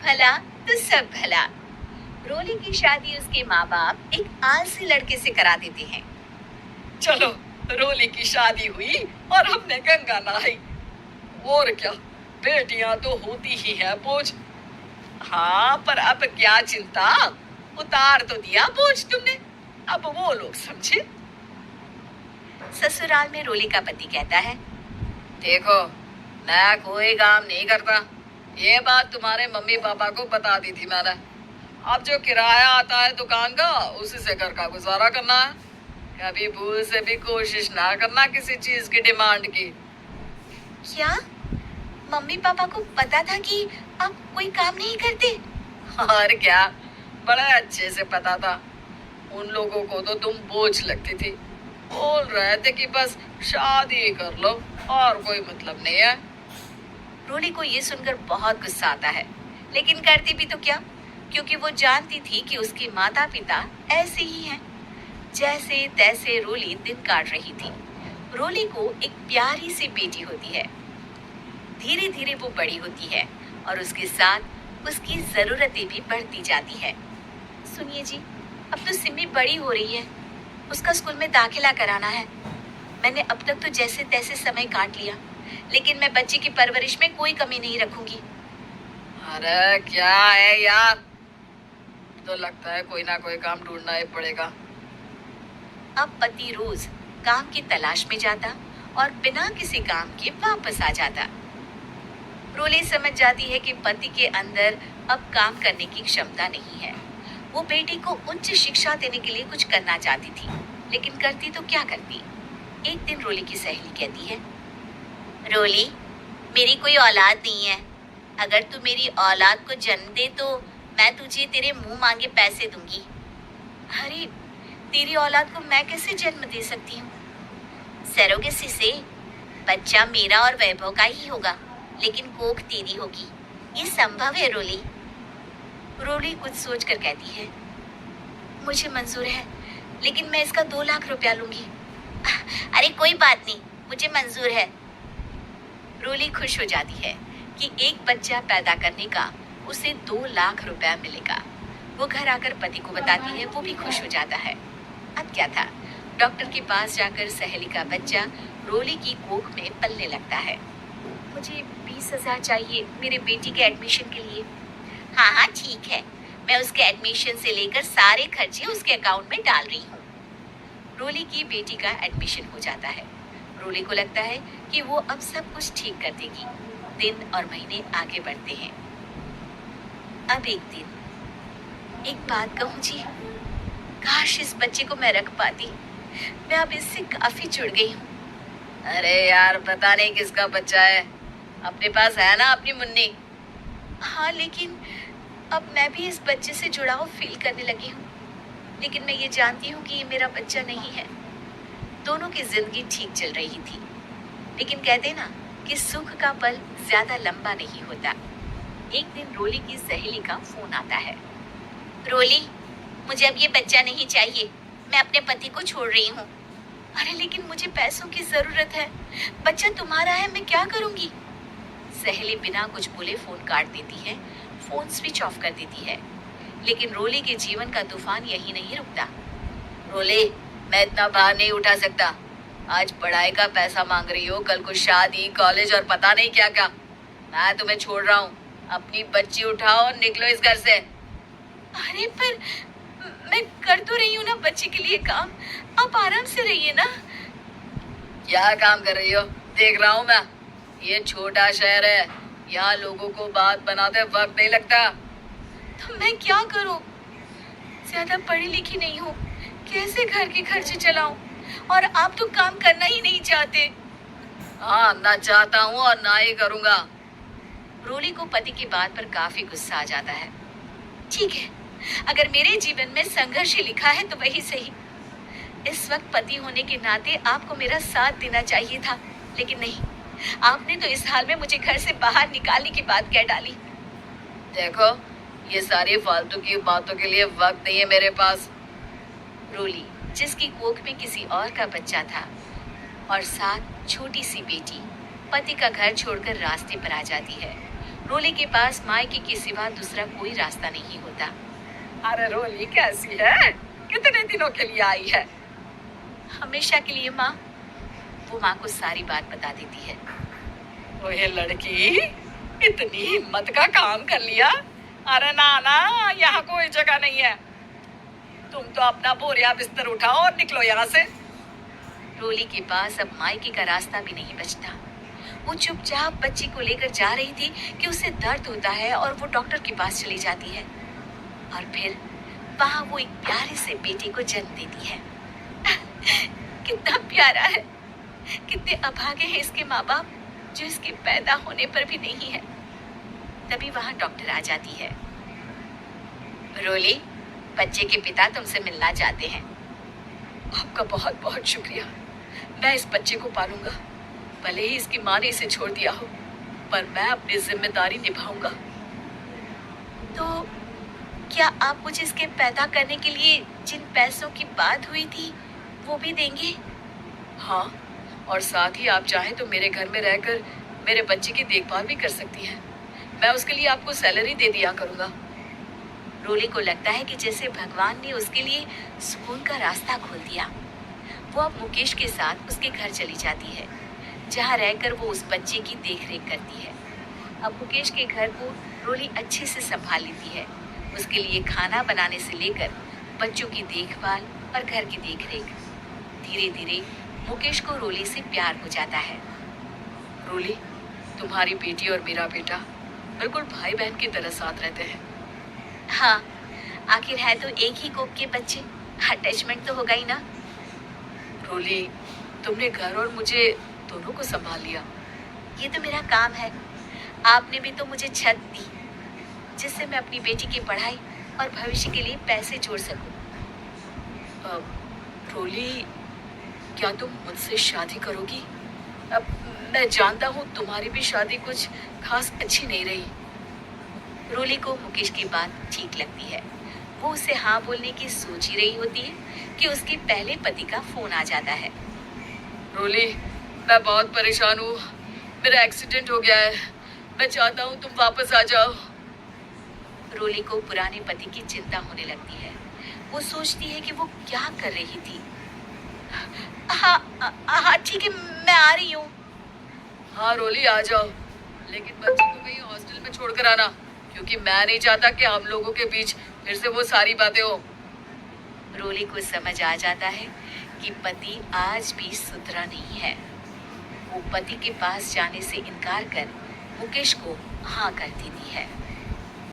भला तो सब भला। रोली की शादी उसके माँ बाप एक आलसी लड़के से करा देते हैं। चलो, रोली की शादी हुई और हमने गंगा नहाई। और क्या, बेटियां तो होती ही है बोझ। हाँ, पर अब क्या चिंता, उतार तो दिया बोझ तुमने, अब वो लोग समझे। ससुराल में रोली का पति कहता है, देखो, मैं कोई काम नहीं करता, ये बात तुम्हारे मम्मी पापा को बता दी थी मैंने। अब जो किराया आता है दुकान का, उसी से घर का गुजारा करना है। कभी भूल से भी कोशिश ना करना किसी चीज की डिमांड की। क्या मम्मी पापा को पता था कि आप कोई काम नहीं करते? और क्या, बड़ा अच्छे से पता था। उन लोगों को तो तुम बोझ लगती थी, बोल रहे थे कि बस शादी कर लो और कोई मतलब नहीं है। रोली को ये सुनकर बहुत गुस्सा आता है, लेकिन करती भी तो क्या, क्योंकि वो जानती थी कि उसके माता पिता ऐसे ही हैं। जैसे तैसे रोली दिन काट रही थी। रोली को एक प्यारी सी बेटी होती है। धीरे धीरे वो बड़ी होती है और उसके साथ उसकी जरूरतें भी बढ़ती जाती है। सुनिए जी, अब तो सिमी बड़ी हो रही है, उसका स्कूल में दाखिला कराना है। मैंने अब तक तो जैसे तैसे समय काट लिया, लेकिन मैं बच्चे की परवरिश में कोई कमी नहीं रखूंगी। अरे क्या है यार, तो लगता है कोई ना कोई काम ढूंढना ही पड़ेगा। अब पति रोज काम की तलाश में जाता और बिना किसी काम के वापस आ जाता। रोली समझ जाती है कि पति के अंदर अब काम करने की क्षमता नहीं है। वो बेटी को उच्च शिक्षा देने के लिए कुछ करना चाहती थी, लेकिन करती तो क्या करती। एक दिन रोली की सहेली कहती है, रोली, मेरी कोई औलाद नहीं है। अगर तू मेरी औलाद को जन्म दे तो मैं तुझे तेरे मुंह मांगे पैसे दूंगी। अरे, तेरी औलाद को मैं कैसे जन्म दे सकती हूँ? सरोगेसी से। बच्चा मेरा और वैभव का ही होगा, लेकिन कोख तेरी होगी। ये संभव है रोली। रोली कुछ सोच कर कहती है, मुझे मंजूर है, लेकिन मैं इसका 2 लाख रुपया लूंगी। अरे कोई बात नहीं, मुझे मंजूर है। रोली खुश हो जाती है कि एक बच्चा पैदा करने का उसे 2 लाख रुपया मिलेगा। वो घर आकर पति को बताती है, वो भी खुश हो जाता है। अब क्या था, डॉक्टर के पास जाकर सहेली का बच्चा रोली की कोख में पलने लगता है। मुझे 20,000 चाहिए मेरे बेटी के एडमिशन के लिए। हाँ हाँ ठीक है, मैं उसके एडमिशन से लेकर सारे खर्चे उसके अकाउंट में डाल रही हूँ। रोली की बेटी का एडमिशन हो जाता है। रोली को लगता है कि वो अब सब कुछ ठीक कर देगी। दिन और महीने आगे बढ़ते हैं। अब एक दिन, एक बात कहूँ जी, काश इस बच्चे को मैं रख पाती। मैं अब इससे काफी जुड़ गई हूँ। अरे यार, पता नहीं किसका बच्चा है, अपने पास है ना अपनी मुन्नी। हाँ, लेकिन अब मैं भी इस बच्चे से जुड़ाव फील करने लगी हूँ। लेकिन मैं ये जानती हूँ कि ये मेरा बच्चा नहीं है। दोनों की जिंदगी ठीक चल रही थी, लेकिन कहते ना कि सुख का पल ज्यादा लंबा नहीं होता। एक दिन रोली की सहेली का फोन आता है। रोली, मुझे अब ये बच्चा नहीं चाहिए, मैं अपने पति को छोड़ रही हूँ। अरे लेकिन मुझे पैसों की जरूरत है, बच्चा तुम्हारा है, मैं क्या करूँगी? सहेली बिना कुछ बोले फोन काट देती है, फोन स्विच ऑफ कर देती है। लेकिन रोली के जीवन का तूफान यही नहीं रुकता। रोली, मैं इतना भार नहीं उठा सकता। आज पढ़ाई का पैसा मांग रही हो, कल को शादी, कॉलेज और पता नहीं क्या क्या। मैं तुम्हें छोड़ रहा हूँ, अपनी बच्ची उठाओ और निकलो इस घर से। अरे पर मैं कर तो रही हूँ ना बच्चे के लिए काम, आप आराम से रहिए ना। क्या काम कर रही हो? देख रहा हूँ मैं। ये छोटा शहर है, यहाँ लोगों को बात बनाते वक्त नहीं लगता। तो मैं क्या करूँ? ज्यादा पढ़ी लिखी नहीं हूँ, कैसे घर के खर्चे चलाऊं? और आप तो काम करना ही नहीं चाहते। हाँ, ना चाहता हूँ और ना ही करूँगा। रोली को पति की बात पर काफी गुस्सा आ जाता है। ठीक है, अगर मेरे जीवन में संघर्ष ही लिखा है तो वही सही। इस वक्त पति होने के नाते आपको मेरा साथ देना चाहिए था, लेकिन नहीं, आपने तो इस हाल में मुझे घर से बाहर निकालने की बात कह डाली। देखो, ये सारी फालतू की बातों के लिए वक्त नहीं है मेरे पास। रोली, जिसकी कोख में किसी और का बच्चा था और साथ छोटी सी बेटी, पति का घर छोड़कर रास्ते पर आ जाती है। रोली के पास मायके के सिवा दूसरा कोई रास्ता नहीं होता। अरे रोली कैसी है? कितने दिनों के लिए आई है? हमेशा के लिए माँ। वो माँ को सारी बात बता देती है। ओए लड़की, इतनी हिम्मत का काम कर लिया। अरे ना ना, यहाँ कोई जगह नहीं है। तुम तो अपना बोरिया बिस्तर उठाओ और निकलो यहाँ से। रोली के पास अब मायके का रास्ता भी नहीं बचता। वो चुपचाप बच्ची को लेकर जा रही थी कि उसे दर्द होता है और वो डॉक्टर के पास चली जाती है। और फिर वहां वो एक प्यारे से बेटे को जन्म देती है। कितना प्यारा है, कितने अभागे हैं इसके माँ बाप जो इसके पैदा होने पर भी नहीं है। तभी वहां डॉक्टर आ जाती है। रोली, बच्चे के पिता तुमसे मिलना चाहते हैं। आपका बहुत बहुत शुक्रिया। मैं इस बच्चे को पालूंगा, भले ही इसकी माँ ने इसे छोड़ दिया हो, पर मैं अपनी जिम्मेदारी निभाऊंगा। तो क्या आप मुझे इसके पैदा करने के लिए जिन पैसों की बात हुई थी वो भी देंगे? हाँ, और साथ ही आप चाहें तो मेरे घर में रहकर मेरे बच्चे की देखभाल भी कर सकती हैं। मैं उसके लिए आपको सैलरी दे दिया करूंगा। रोली को लगता है कि जैसे भगवान ने उसके लिए सुकून का रास्ता खोल दिया। वो अब मुकेश के साथ उसके घर चली जाती है, जहाँ रहकर वो उस बच्चे की देखरेख करती है। अब मुकेश के घर को रोली अच्छे से संभाल लेती है। उसके लिए खाना बनाने से लेकर बच्चों की देखभाल और घर की देखरेख। धीरे धीरे मुकेश को रोली से प्यार हो जाता है। रोली, तुम्हारी बेटी और मेरा बेटा बिल्कुल भाई बहन की तरह साथ रहते हैं। हाँ, आखिर है तो एक ही कोख के बच्चे, अटैचमेंट तो होगा ही ना। रोली, तुमने घर और मुझे दोनों को संभाल लिया। ये तो मेरा काम है। आपने भी तो मुझे छत दी जिससे मैं अपनी बेटी की पढ़ाई और भविष्य के लिए पैसे जोड़ सकूं। रोली, क्या तुम मुझसे शादी करोगी? अब मैं जानता हूँ तुम्हारी भी शादी कुछ खास अच्छी नहीं रही। रोली को मुकेश की बात ठीक लगती है। वो उसे हाँ बोलने की सोच ही रही होती है कि उसके पहले पति का फोन आ जाता है। रोली, मैं बहुत परेशान हूँ। मेरा एक्सीडेंट हो गया है। मैं चाहता हूँ तुम वापस आ जाओ। रोली को पुराने पति की चिंता होने लगती है। वो सोचती है कि वो क्या कर रही थी। हाँ ठीक है, मैं आ रही हूँ। हाँ रोली, आ जाओ, लेकिन बच्चे को कहीं हॉस्टल में छोड़कर आना, क्योंकि मैं नहीं चाहता कि हम लोगों के बीच फिर से वो सारी बातें हो। रोली को समझ आ जाता है कि पति आज भी सुधरा नहीं है। वो पति के पास जाने से इनकार कर मुकेश को हाँ कर देती है।